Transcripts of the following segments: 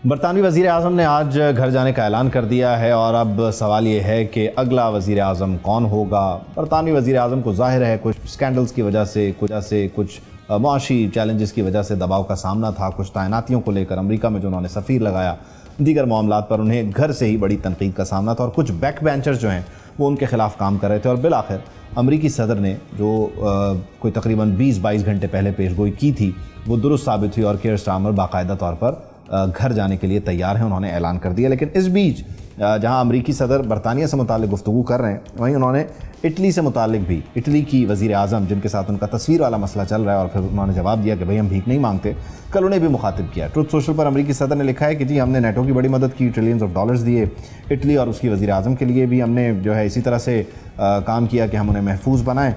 बरतानवी वज़ीर आज़म ने आज घर जाने का ऐलान कर दिया है और अब सवाल ये है कि अगला वज़ीर आज़म कौन होगा। बरतानवी वज़ीर आज़म को ज़ाहिर है कुछ स्कैंडल्स की वजह से कुछ मुआशी चैलेंजेस की वजह से दबाव का सामना था, कुछ तैनातियों को लेकर अमेरिका में जो उन्होंने सफ़ीर लगाया, दीगर मामलात पर उन्हें घर से ही बड़ी तनकीद का सामना था और कुछ बैक बेंचर्स जो हैं वो उनके ख़िलाफ़ काम कर रहे थे। और बिलाखिर अमरीकी सदर ने जो कोई तकरीबन 20-22 घंटे पहले पेशगोई की थी वो दुरुस्त साबित हुई और कीयर स्टारमर बाकायदा तौर पर घर जाने के लिए तैयार हैं, उन्होंने ऐलान कर दिया। लेकिन इस बीच जहां अमरीकी सदर बरतानिया से मुताल्लिक गुफ्तगू कर रहे हैं, वहीं उन्होंने इटली से मुताल्लिक भी इटली की वज़ीर आज़म जिनके साथ उनका तस्वीर वाला मसला चल रहा है और फिर उन्होंने जवाब दिया कि भाई हम भीख नहीं मांगते, कल उन्हें भी मुखातिब किया। ट्रुथ सोशल पर अमरीकी सदर ने लिखा है कि जी हमने नेटो की बड़ी मदद की, ट्रिलियंस ऑफ डॉलर्स दिए, इटली और उसकी वज़ीर आज़म के लिए भी हमने जो है इसी तरह से काम किया कि हम उन्हें महफूज बनाएं।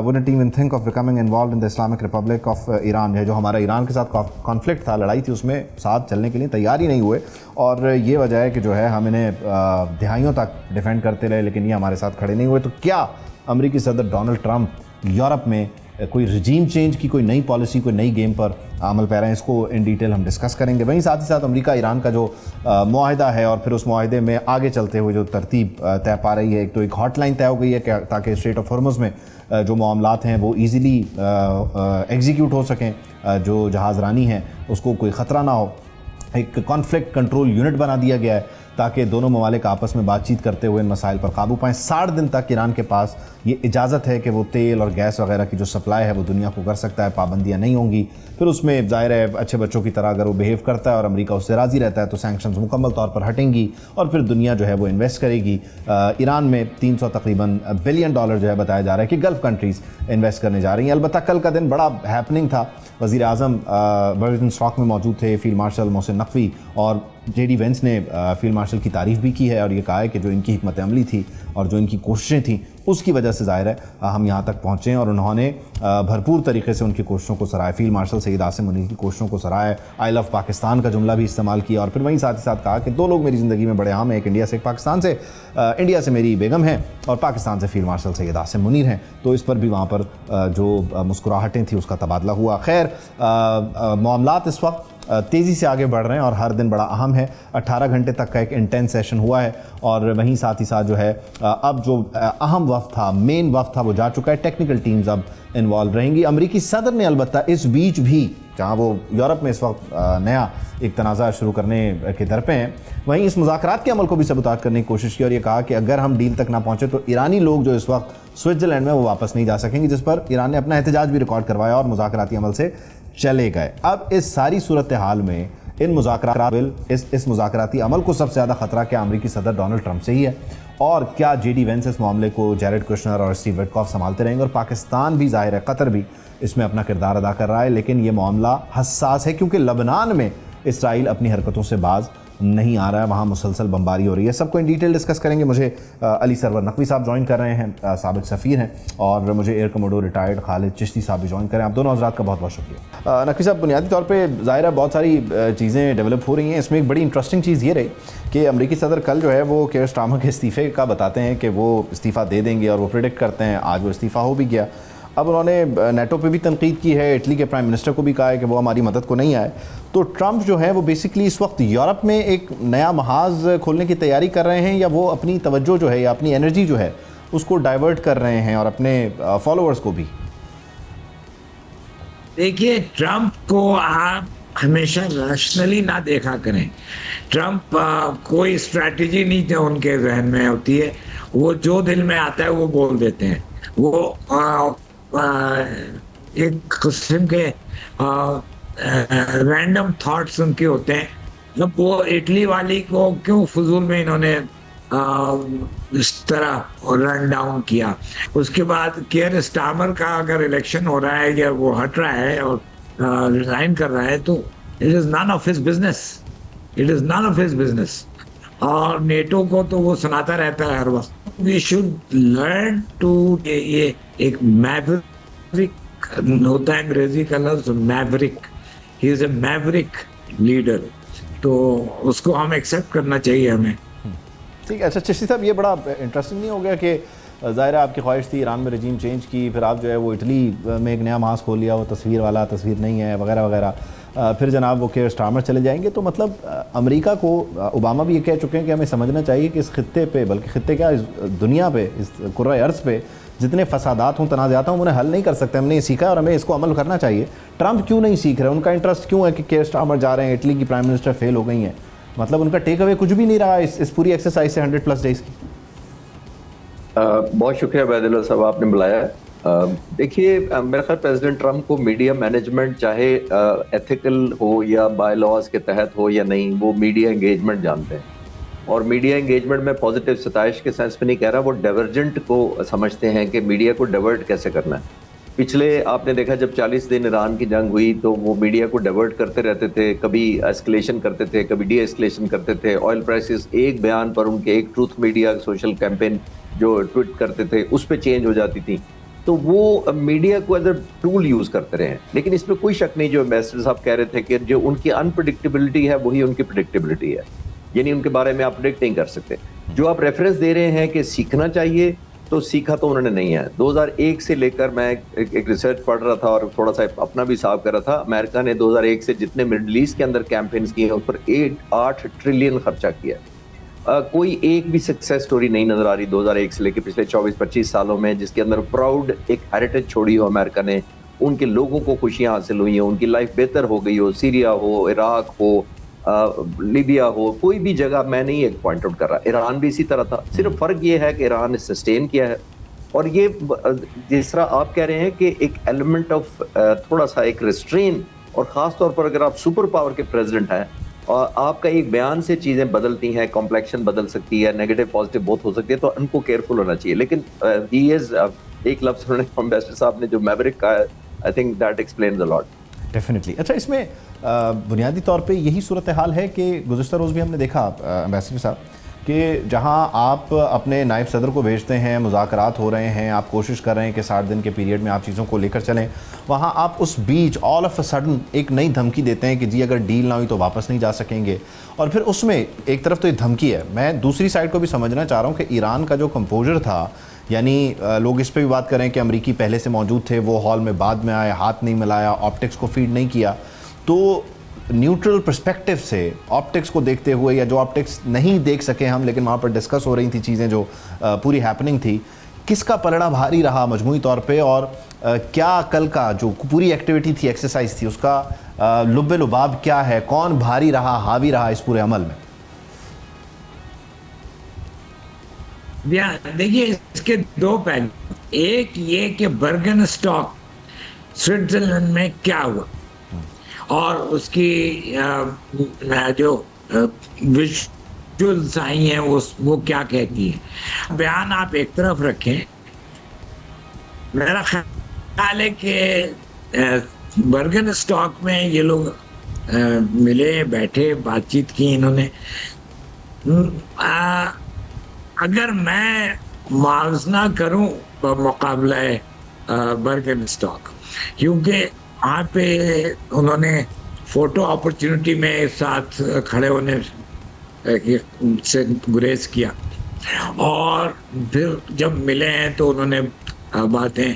Wouldn't even think of becoming involve in the Islamic Republic of Iran, है जो हमारा ईरान के साथ कॉन्फ्लिक्ट था, लड़ाई थी, उसमें साथ चलने के लिए तैयार ही नहीं हुए और ये वजह है कि जो है हम इन्हें दिहाइयों तक डिफेंड करते रहे लेकिन ये हमारे साथ खड़े नहीं हुए। तो क्या अमेरिकी सदर डोनाल्ड ट्रंप यूरोप में कोई रजीम चेंज की कोई नई पॉलिसी, कोई नई गेम पर अमल पैरा है, इसको इन डिटेल हम डिस्कस करेंगे। वहीं साथ ही साथ अमेरिका ईरान का जो मुआहिदा है और फिर उस मुआहिदे में आगे चलते हुए जो तरतीब तय पा रही है, एक तो एक हॉटलाइन तय हो गई है ताकि स्ट्रेट ऑफ हॉर्मुज़ में जो मामलात हैं वो ईज़िली एग्जीक्यूट हो सकें, जो जहाज़रानी है उसको कोई ख़तरा ना हो। एक कॉन्फ्लिक्ट कंट्रोल यूनिट बना दिया गया है ताकि दोनों ममालिक आपस में बातचीत करते हुए इन मसाइल पर काबू पाएँ। 60 दिन तक ईरान के पास ये इजाज़त है कि वो तेल और गैस वगैरह की जो सप्लाई है वो दुनिया को कर सकता है, पाबंदियाँ नहीं होंगी। फिर उसमें ज़ाहिर है अच्छे बच्चों की तरह अगर वो बिहेव करता है और अमेरिका उससे राज़ी रहता है तो सैंक्शंस मुकम्मल तौर पर हटेंगी और फिर दुनिया जो है वो इन्वेस्ट करेगी। ईरान में 300 तकरीबन बिलियन डॉलर जो है बताया जा रहा है कि गल्फ़ कंट्रीज़ इन्वेस्ट करने जा रही हैं। अलबत्ता कल का दिन बड़ा हैपनिंग था, वज़ीर आज़म बर्लिन स्टॉक में मौजूद थे, फील्ड मार्शल मोहसिन नकवी और जेडी वेंस ने फील्ड मार्शल की तारीफ़ भी की है और ये कहा है कि जो इनकी हिकमत अमली थी और जो इनकी कोशिशें थी उसकी वजह से ज़ाहिर है हम यहाँ तक पहुँचे और उन्होंने भरपूर तरीके से उनकी कोशिशों को सराहा। फील्ड मार्शल सैयद आसिम मुनीर की कोशिशों को सराहा, आई लव पाकिस्तान का जुमला भी इस्तेमाल किया और फिर वहीं साथ ही साथ कहा कि 2 लोग मेरी ज़िंदगी में बड़े अहम हैं, एक इंडिया से एक पाकिस्तान से, इंडिया से मेरी बेगम है और पाकिस्तान से फील्ड मार्शल सैयद आसिम मुनीर हैं। तो इस पर भी वहाँ पर जो मुस्कुराहटें थी उसका तबादला हुआ। खैर मामलात इस वक्त तेज़ी से आगे बढ़ रहे हैं और हर दिन बड़ा अहम है। 18 घंटे तक का एक इंटेंस सेशन हुआ है और वहीं साथ ही साथ जो है अब जो अहम वफ्द था, मेन वफ्द था, वो जा चुका है। टेक्निकल टीम्स अब इन्वॉल्व रहेंगी। अमरीकी सदर ने अलबत्ता इस बीच भी, जहाँ वो यूरोप में इस वक्त नया एक तनाज़ा शुरू करने के दर पे हैं, वहीं इस मुज़ाकरात के अमल को भी सबूतात करने की कोशिश की और ये कहा कि अगर हम डील तक ना पहुँचे तो ईरानी लोग जो इस वक्त स्विट्ज़रलैंड में वो वापस नहीं जा सकेंगे, जिस पर ईरान ने अपना एहतजाज भी रिकॉर्ड करवाया और मुज़ाकराती अमल से चले गए। अब इस सारी सूरत हाल में इन इस मुज़ाकराती अमल को सबसे ज़्यादा ख़तरा क्या अमरीकी सदर डोनाल्ड ट्रंप से ही है और क्या जेडी वेंस इस मामले को जैरेड कुशनर और स्टीव विटकॉफ संभालते रहेंगे और पाकिस्तान भी ज़ाहिर है कतर भी इसमें अपना किरदार अदा कर रहा है। लेकिन ये मामला हसास है क्योंकि लबनान में इसराइल अपनी हरकतों से बाज नहीं आ रहा है, वहाँ मुसलसल बमबारी हो रही है। सबको इन डिटेल डिस्कस करेंगे। मुझे अली सरवर नकवी साहब ज्वाइन कर रहे हैं, साबिक सफ़ीर हैं, और मुझे air commodore retired Khalid Chishti साहब भी ज्वाइन करें। आप दोनों हज़रात का बहुत बहुत शुक्रिया। नकवी साहब, बुनियादी तौर पे ज़ाहिर है बहुत सारी चीज़ें डेवलप हो रही हैं। इसमें एक बड़ी इंटरेस्टिंग चीज़ ये रही कि अमरीकी सदर कल जो है वो कीयर स्टारमर के इस्तीफ़े का बताते हैं कि वो इस्तीफ़ा दे देंगे और वो प्रेडिक्ट करते हैं। आज वो इस्तीफ़ा हो भी गया। अब उन्होंने नेटो पे भी तनकीद की है, इटली के प्राइम मिनिस्टर को भी कहा है कि वो हमारी मदद को नहीं आए। तो ट्रंप जो है वो बेसिकली इस वक्त यूरोप में एक नया महाज खोलने की तैयारी कर रहे हैं या वो अपनी तवज्जो जो है या अपनी एनर्जी जो है उसको डाइवर्ट कर रहे हैं और अपने फॉलोअर्स को भी? देखिए, ट्रंप को आप हमेशा रैशनली ना देखा करें। ट्रंप कोई स्ट्रैटेजी नहीं उनके जहन में होती है, वो जो दिल में आता है वो बोल देते हैं। वो एक किस्म के रैंडम थॉट्स उनके होते हैं। जब वो इटली वाली को क्यों फजूल में इन्होंने इस तरह रन डाउन किया, उसके बाद कीयर स्टारमर का अगर इलेक्शन हो रहा है या वो हट रहा है और रिजाइन कर रहा है तो it is none of his business, it is none of his business. और नेटो को तो वो सुनाता रहता है हर वक्त। वी शुड लर्न टू, ये एक मैवरिक होता है, अंग्रेजी का लफ्ज Maverick, he is a Maverick leader, तो उसको हम एक्सेप्ट करना चाहिए हमें। ठीक है। अच्छा चिश्ती साहब, ये बड़ा इंटरेस्टिंग नहीं हो गया कि ज़ाहिर है आपकी ख्वाहिश थी ईरान में रजीम चेंज की, फिर आप जो है वो इटली में एक नया महाज खोल लिया, वो तस्वीर वाला तस्वीर नहीं है वगैरह वगैरह। फिर जनाब वो केयर स्टार्मर चले जाएंगे। तो मतलब अमेरिका को ओबामा भी ये कह चुके हैं कि हमें समझना चाहिए कि इस खित्ते पे, बल्कि खित्ते क्या, इस दुनिया पे, इस कुर्रा अर्ज़ पे जितने फसादात हों, तनाज़ात हों, उन्हें हल नहीं कर सकते। हमने ये सीखा है और हमें इसको अमल करना चाहिए। ट्रंप क्यों नहीं सीख रहे? उनका इंटरेस्ट क्यों है कि केयर स्टार्मर जा रहे हैं, इटली की प्राइम मिनिस्टर फेल हो गई हैं, मतलब उनका टेक अवे कुछ भी नहीं रहा इस पूरी एक्सरसाइज से 100+ डेज़ की। बहुत शुक्रिया बैदुल्ला साहब, आपने बुलाया। देखिए, मेरा ख्याल प्रेसिडेंट ट्रंप को मीडिया मैनेजमेंट चाहे एथिकल हो या बाय लॉज के तहत हो या नहीं, वो मीडिया एंगेजमेंट जानते हैं। और मीडिया एंगेजमेंट में पॉजिटिव सताइश के सेंस में नहीं कह रहा, वो डाइवर्जेंट को समझते हैं कि मीडिया को डाइवर्ट कैसे करना है। पिछले आपने देखा जब 40 दिन ईरान की जंग हुई तो वो मीडिया को डाइवर्ट करते रहते थे, कभी एस्केलेशन करते थे, कभी डी एस्केलेशन करते थे। ऑयल प्राइसेस एक बयान पर उनके एक ट्रूथ मीडिया सोशल कैंपेन जो ट्वीट करते थे उस पर चेंज हो जाती थी। तो वो मीडिया को एज अ टूल यूज करते रहे हैं। लेकिन इसमें कोई शक नहीं, जो एम्बेसडर साहब कह रहे थे कि जो उनकी अनप्रिडिक्टेबिलिटी है वही उनकी प्रिडिक्टेबिलिटी है, यानी उनके बारे में आप प्रिडिक्ट नहीं कर सकते। जो आप रेफरेंस दे रहे हैं कि सीखना चाहिए, तो सीखा तो उन्होंने नहीं है। 2001 से लेकर मैं एक रिसर्च पढ़ रहा था और थोड़ा सा अपना भी हिसाब कर रहा था। अमेरिका ने 2001 से जितने मिडल ईस्ट के अंदर कैंपेन्स किए हैं उस पर 8 ट्रिलियन खर्चा किया। कोई एक भी सक्सेस स्टोरी नहीं नजर आ रही 2001 से लेकर पिछले 24-25 सालों में जिसके अंदर प्राउड एक हेरिटेज छोड़ी हो अमेरिका ने, उनके लोगों को खुशियां हासिल हुई हो, उनकी लाइफ बेहतर हो गई हो। सीरिया हो, इराक हो, लीबिया हो, कोई भी जगह मैं नहीं एक पॉइंट आउट कर रहा, ईरान भी इसी तरह था। सिर्फ फर्क ये है कि ईरान ने सस्टेन किया है। और ये जिस तरह आप कह रहे हैं कि एक एलिमेंट ऑफ थोड़ा सा एक रिस्ट्रेन, और ख़ास तौर पर अगर आप सुपर पावर के प्रेसिडेंट हैं और आपका एक बयान से चीज़ें बदलती हैं, कॉम्प्लेक्शन बदल सकती है, नेगेटिव पॉजिटिव बहुत हो सकती है, तो उनको केयरफुल होना चाहिए। लेकिन ही इज़ एक लफ्ज़ उन्होंने एम्बेसडर साहब ने जो मैवरिक कहा है, I think that explains a lot. Definitely. अच्छा, इसमें बुनियादी तौर पे यही सूरत हाल है कि गुज़श्ता रोज़ भी हमने देखा एम्बेसडर साहब कि जहां आप अपने नायब सदर को भेजते हैं, मुज़ाकरात हो रहे हैं, आप कोशिश कर रहे हैं कि 60 दिन के पीरियड में आप चीज़ों को लेकर चलें, वहां आप उस बीच ऑल ऑफ अ सडन एक नई धमकी देते हैं कि जी अगर डील ना हुई तो वापस नहीं जा सकेंगे। और फिर उसमें एक तरफ तो ये धमकी है, मैं दूसरी साइड को भी समझना चाह रहा हूँ कि ईरान का जो कंपोजर था, यानी लोग इस पे भी बात करें कि अमरीकी पहले से मौजूद थे, वो हॉल में बाद में आए, हाथ नहीं मिलाया, ऑप्टिक्स को फीड नहीं किया। तो न्यूट्रल पर्सपेक्टिव से ऑप्टिक्स को देखते हुए, या जो ऑप्टिक्स नहीं देख सके हम लेकिन वहाँ पर डिस्कस हो रही थी चीज़ें, जो पूरी हैपनिंग थी, किसका पलड़ा भारी रहा मजमूई तौर पे? और क्या कल का जो पूरी एक्टिविटी थी, एक्सरसाइज थी, उसका लुब्बे लुबाब क्या है? कौन भारी रहा, हावी रहा इस पूरे अमल में? देखिए, इसके दो पहलू। एक ये कि बर्गन स्टॉक स्विट्जरलैंड में क्या हुआ और उसकी जो विजुअल्स आई हैं वो क्या कहती है। बयान आप एक तरफ रखें, मेरा ख्याल है कि बर्गन स्टॉक में ये लोग मिले, बैठे, बातचीत की इन्होंने। अगर मैं मुआवजा करूं मुकाबला बर्गन स्टॉक, क्योंकि वहाँ पे उन्होंने फोटो अपॉर्चुनिटी में साथ खड़े होने से गुरेज किया, और फिर जब मिले हैं तो उन्होंने बातें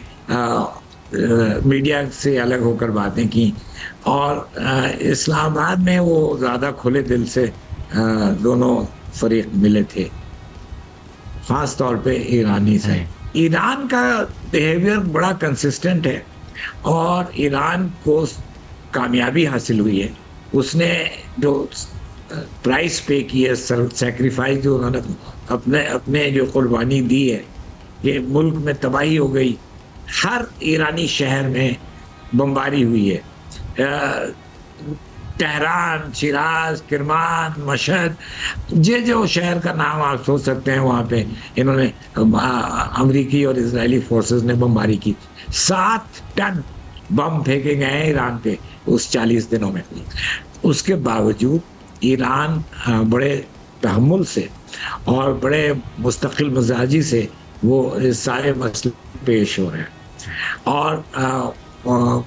मीडिया से अलग होकर बातें की, और इस्लामाबाद में वो ज़्यादा खुले दिल से दोनों फरीक मिले थे, ख़ास तौर पे ईरानी से। ईरान का बिहेवियर बड़ा कंसिस्टेंट है और ईरान को कामयाबी हासिल हुई है। उसने जो प्राइस पे की है, सैक्रिफाइस जो उन्होंने अपने जो कुर्बानी दी है, ये मुल्क में तबाही हो गई। हर ईरानी शहर में बमबारी हुई है, तेहरान, शिराज, किरमान, मशहद, जो शहर का नाम आप सोच सकते हैं वहाँ पे इन्होंने अमेरिकी और इजरायली फोर्सेस ने बमबारी की। 7 टन बम फेंके गए हैं ईरान पे उस 40 दिनों में। उसके बावजूद ईरान बड़े तहम्मुल से और बड़े मुस्तकिल मिजाजी से वो इस सारे मसले पेश हो रहे हैं और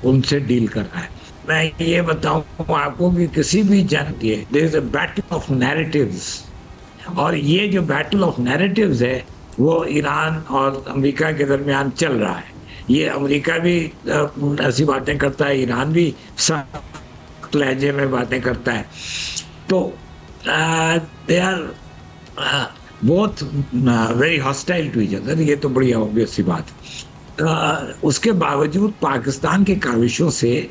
उनसे डील कर रहा है। मैं ये बताऊं आपको कि किसी भी जंग के there is a battle of narratives, और ये जो बैटल ऑफ नैरेटिव्स है वो ईरान और अमेरिका के दरमियान चल रहा है। ये अमेरिका भी ऐसी बातें करता है, ईरान भी सख्त सख्त लहजे में बातें करता है। तो they are both very hostile to each other, ये तो बड़ी ऑब्वियस सी बात है। उसके बावजूद पाकिस्तान के काविशों से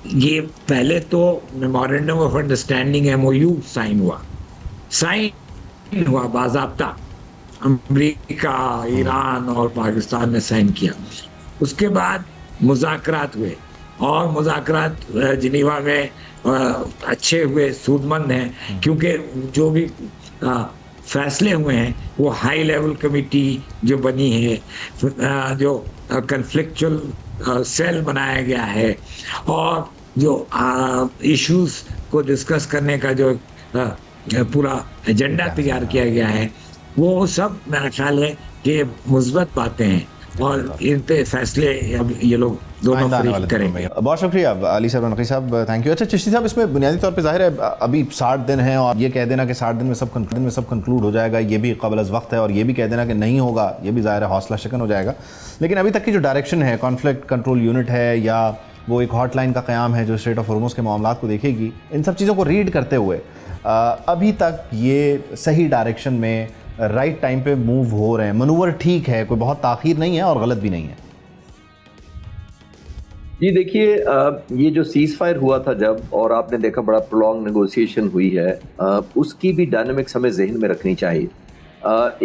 ये पहले तो memorandum of understanding MOU sign हुआ बाज़ाब्ता, अमेरिका, ईरान और पाकिस्तान ने साइन किया। उसके बाद मुज़ाकरात हुए और मुज़ाकरात जिनीवा में अच्छे हुए, सूदमंद हैं, क्योंकि जो भी फैसले हुए हैं वो हाई लेवल कमेटी जो बनी है, जो कन्फ्लिक्चुअल सेल बनाया गया है और जो इश्यूज को डिस्कस करने का जो पूरा एजेंडा तैयार किया गया है, वो सब मेरा ख्याल है कि मुस्बत बातें हैं और इन पे फैसले अब ये लोग दोनों करेंगे। बहुत शुक्रिया अली साहब, नकवी साहब, थैंक यू। अच्छा चिश्ती साहब, इसमें बुनियादी तौर पे जाहिर है अभी 60 दिन हैं और ये कह देना कि 60 दिन में सब कंक्लूड हो जाएगा, ये भी क़ब्ल अज़ वक्त है, और ये भी कह देना कि नहीं होगा, ये भी ज़ाहिर है हौसला शिकन हो जाएगा। लेकिन अभी तक की जो डायरेक्शन है, कॉन्फ्लिक्ट कंट्रोल यूनिट है या वो एक हॉटलाइन का क़याम है जो स्ट्रेट ऑफ हॉर्मुज़ के मामलात को देखेगी, इन सब चीज़ों को रीड करते हुए अभी तक ये सही डायरेक्शन में राइट टाइम पे मूव हो रहे हैं, मनूवर ठीक है, कोई बहुत ताख़ीर नहीं है और गलत भी नहीं है? जी देखिए, ये जो सीज फायर हुआ था जब, और आपने देखा बड़ा प्रोलॉन्ग नेगोशिएशन हुई है, उसकी भी डायनामिक्स हमें जहन में रखनी चाहिए।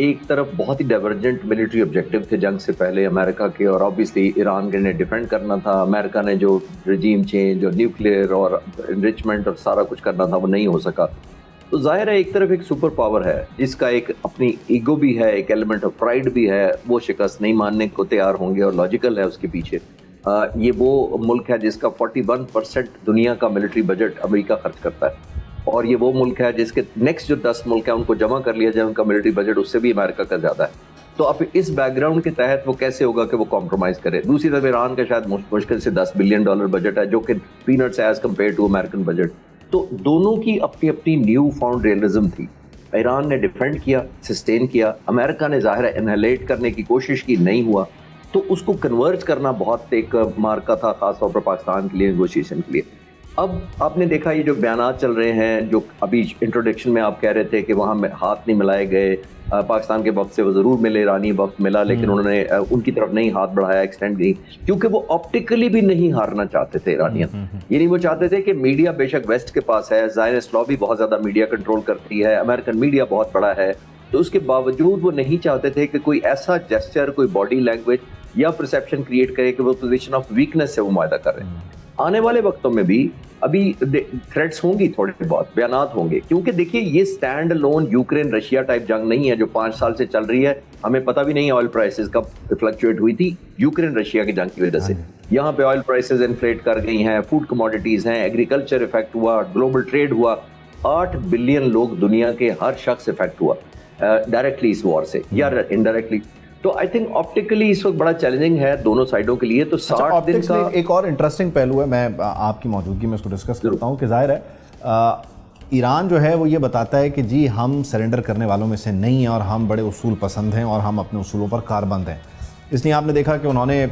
एक तरफ बहुत ही डाइवर्जेंट मिलिट्री ऑब्जेक्टिव थे जंग से पहले अमेरिका के, और ऑब्वियसली ईरान के ने डिफेंड करना था। अमेरिका ने जो रजीम चेंज और न्यूक्लियर और इनरिचमेंट और सारा कुछ करना था वो नहीं हो सका। तो जाहिर है एक तरफ एक सुपर पावर है जिसका एक अपनी ईगो भी है, एक एलिमेंट ऑफ प्राइड भी है, वो शिकस्त नहीं मानने को तैयार होंगे और लॉजिकल है उसके पीछे। ये वो मुल्क है जिसका 41% दुनिया का मिलिट्री बजट अमेरिका खर्च करता है, और ये वो मुल्क है जिसके नेक्स्ट जो 10 मुल्क हैं उनको जमा कर लिया जाए उनका मिलिट्री बजट उससे भी अमेरिका का ज़्यादा है। तो अब इस बैकग्राउंड के तहत वो कैसे होगा कि वो कॉम्प्रोमाइज़ करे। दूसरी तरफ ईरान का शायद मुश्किल से $10 बिलियन बजट है, जो कि peanuts as compared to American budget. तो दोनों की अपनी अपनी न्यू फाउंड रियलिज्म थी। ईरान ने डिफेंड किया, सस्टेन किया, अमेरिका ने ज़ाहिर है इनहेलेट करने की कोशिश की, नहीं हुआ, तो उसको कन्वर्ज करना बहुत एक मार्का था, खासतौर पर पाकिस्तान के लिए नेगोशिएशन के लिए। अब आपने देखा ये जो बयानात चल रहे हैं, जो अभी इंट्रोडक्शन में आप कह रहे थे कि वहाँ में हाथ नहीं मिलाए गए, पाकिस्तान के वक्त से वो ज़रूर मिले, ईरानी वक्त मिला, लेकिन उन्होंने उनकी तरफ नहीं हाथ बढ़ाया, एक्सटेंड नहीं, क्योंकि वो ऑप्टिकली भी नहीं हारना चाहते थे ईरानियन। ये नहीं वो चाहते थे कि मीडिया बेशक वेस्ट के पास है, ज़ायनिस्ट लॉबी बहुत ज़्यादा मीडिया कंट्रोल करती है, अमेरिकन मीडिया बहुत बड़ा है, तो उसके बावजूद वो नहीं चाहते थे कि कोई ऐसा जेस्चर, कोई बॉडी लैंग्वेज या परसेप्शन क्रिएट करे कि वो पोजीशन ऑफ वीकनेस से वो मुआहदा कर रहे हैं। आने वाले वक्तों में भी अभी थ्रेट्स होंगी, थोड़े बहुत बयानात होंगे, क्योंकि देखिए ये stand alone Ukraine Russia type जंग नहीं है जो 5 साल से चल रही है। हमें पता भी नहीं है ऑयल प्राइसेस कब फ्लक्चुएट हुई थी, यूक्रेन रशिया की जंग की वजह से। यहाँ पे ऑयल प्राइसेस इन्फ्लेट कर गई हैं, फूड कमोडिटीज हैं, एग्रीकल्चर इफेक्ट हुआ, ग्लोबल ट्रेड हुआ, 8 बिलियन लोग दुनिया के हर शख्स इफेक्ट हुआ डायरेक्टली इस वॉर से या इनडायरेक्टली। तो आई थिंक ऑप्टिकली इस वक्त बड़ा चैलेंजिंग है दोनों साइडों के लिए। तो 60 दिन का एक और इंटरेस्टिंग पहलू है, मैं आपकी मौजूदगी में इसको डिस्कस करता हूँ कि जाहिर है ईरान जो है वो ये बताता है कि जी हम सरेंडर करने वालों में से नहीं हैं और हम बड़े उसूल पसंद हैं और हम अपने उसूलों पर कारबंद हैं। इसलिए आपने देखा कि उन्होंने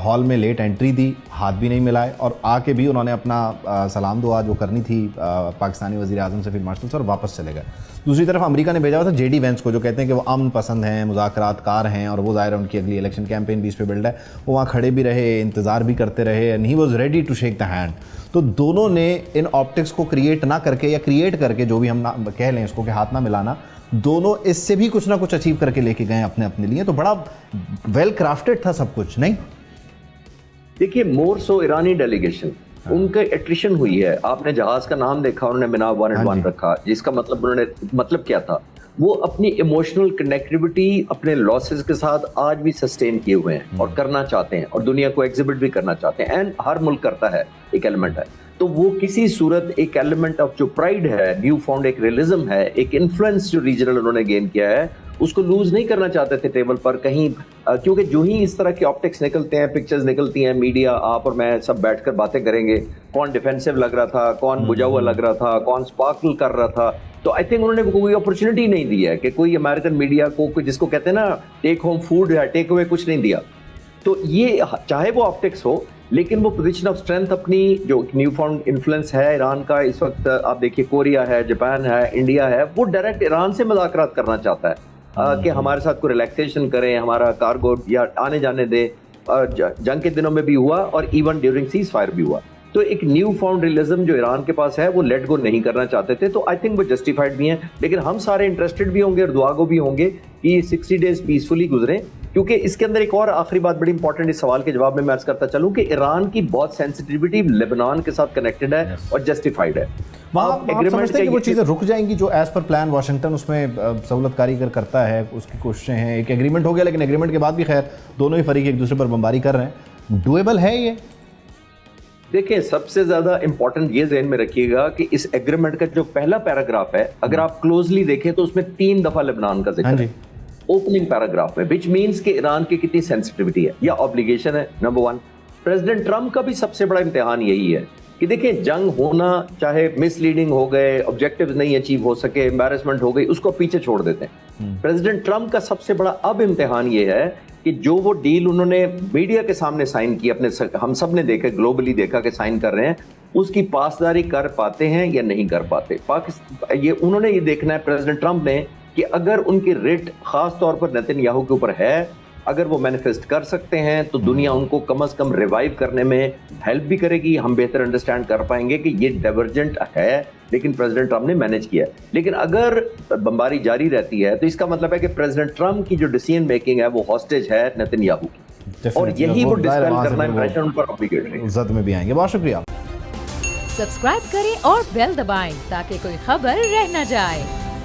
हॉल में लेट एंट्री दी, हाथ भी नहीं मिलाए, और आके भी उन्होंने अपना सलाम दुआ जो करनी थी पाकिस्तानी वज़ीर आज़म से, फील्ड मार्शल से, और वापस चले गए। दूसरी तरफ अमेरिका ने भेजा हुआ था JD वेंस को, जो कहते हैं कि वो अमन पसंद हैं, मुज़ाकरात कार हैं, और वो ज़ाहिर है उनकी अगली इलेक्शन कैंपेन भी इस पे बिल्ड है। वो वहाँ खड़े भी रहे, इंतज़ार भी करते रहे, and he was ready to shake the hand. तो दोनों ने इन ऑप्टिक्स को क्रिएट ना करके या क्रिएट करके, जो भी हम ना कह लें इसको, कि हाथ ना मिलाना, दोनों इससे भी कुछ ना कुछ अचीव करके लेके गए अपने अपने लिए। तो बड़ा वेल क्राफ्टेड था सब कुछ, नहीं? देखिए मोर सो ईरानी डेलीगेशन, उनका एट्रिशन हुई है। आपने जहाज का नाम देखा, उन्होंने मिनाब 1 and 1 रखा, जिसका मतलब उन्होंने मतलब क्या था, वो अपनी इमोशनल कनेक्टिविटी अपने लॉसेस के साथ आज भी सस्टेन किए हुए हैं और करना चाहते हैं, और दुनिया को एग्जिबिट भी करना चाहते हैं, एंड हर मुल्क करता है, एक एलिमेंट है। तो वो किसी सूरत एक एलिमेंट ऑफ जो प्राइड है, न्यू फाउंड एक रियलिज्म है, एक इन्फ्लुएंस जो रीजनल उन्होंने गेन किया है, उसको लूज नहीं करना चाहते थे टेबल पर कहीं, क्योंकि जो ही इस तरह के ऑप्टिक्स निकलते हैं, पिक्चर्स निकलती हैं, मीडिया, आप और मैं सब बैठकर बातें करेंगे, कौन डिफेंसिव लग रहा था, कौन बुझा हुआ लग रहा था, कौन स्पार्कल कर रहा था। तो आई थिंक उन्होंने कोई अपॉर्चुनिटी नहीं दी है कि कोई अमेरिकन मीडिया को, जिसको कहते हैं ना टेक होम फूड या टेक अवे, कुछ नहीं दिया। तो ये चाहे वो ऑप्टिक्स हो, लेकिन वो पोजीशन ऑफ स्ट्रेंथ अपनी जो न्यू फाउंड इन्फ्लुएंस है ईरान का इस वक्त, आप देखिए कोरिया है, जापान है, इंडिया है, वो डायरेक्ट ईरान से मुज़ाकरात करना चाहता है कि हमारे साथ कोई रिलैक्सेशन करें, हमारा कार्गो या आने जाने दे। जंग के दिनों में भी हुआ और इवन ड्यूरिंग सीज फायर भी हुआ। तो एक न्यू फाउंड रियलिज्म जो ईरान के पास है वो लेट गो नहीं करना चाहते थे, तो आई थिंक वो जस्टिफाइड भी हैं। लेकिन हम सारे इंटरेस्टेड भी होंगे और दुआगो भी होंगे कि 60 डेज पीसफुली गुजरे, क्योंकि इसके अंदर एक और आखिरी बात बड़ी इंपॉर्टेंट इस सवाल के जवाब में मैं अर्ज करता चलूं कि ईरान की बहुत सेंसिटिविटी लेबनान के साथ कनेक्टेड है और जस्टिफाइड है। वहाँ आप समझते हैं कि वो चीज़ें रुक जाएंगी जो एज पर प्लान वाशिंगटन उसमें सहूलतकारी करता है, उसकी कोशिशें हैं। एक एग्रीमेंट हो गया, लेकिन एग्रीमेंट के बाद भी खैर दोनों ही फरीक एक दूसरे पर बमबारी कर रहे हैं। डुएबल है ये? देखिए, सबसे ज्यादा इंपॉर्टेंट ये ज़हन में रखिएगा कि इस एग्रीमेंट का जो पहला पैराग्राफ है, अगर आप क्लोजली देखें तो उसमें 3 दफा लेबनान का जिक्र है ओपनिंग पैराग्राफ में, विच मीन्स कि ईरान की कितनी सेंसिटिविटी है या ऑब्लिगेशन है। नंबर 1, प्रेसिडेंट ट्रंप का भी सबसे बड़ा इम्तिहान यही है कि देखिए, जंग होना चाहे मिसलीडिंग हो गए, ऑब्जेक्टिव्स नहीं अचीव हो सके, एम्बैरेसमेंट हो गई, उसको पीछे छोड़ देते हैं। प्रेसिडेंट ट्रंप का सबसे बड़ा अब इम्तिहान ये है कि जो वो डील उन्होंने मीडिया के सामने साइन की, अपने हम सब ने देखा, ग्लोबली देखा कि साइन कर रहे हैं, उसकी पासदारी कर पाते हैं या नहीं कर पाते। पाकिस्तान उन्होंने ये देखना है प्रेसिडेंट ट्रंप ने कि अगर उनकी रिट खास तौर पर नेतन्याहू के ऊपर है, अगर वो मैनिफेस्ट कर सकते हैं तो दुनिया उनको कम से कम रिवाइव करने में हेल्प भी करेगी। हम बेहतर अंडरस्टैंड कर पाएंगे कि ये डाइवर्जेंट है, लेकिन प्रेसिडेंट ट्रंप ने मैनेज किया। लेकिन अगर बमबारी जारी रहती है तो इसका मतलब है कि प्रेसिडेंट ट्रंप की जो डिसीजन मेकिंग है वो हॉस्टेज है नेतन्याहू की, और यही वो डिस्पेल करना है, प्रेशर उन पर ऑब्लिगेटरी जद में भी आएंगे। बहुत शुक्रिया। सब्सक्राइब करें और बेल दबाएं ताकि कोई खबर रह न जाए।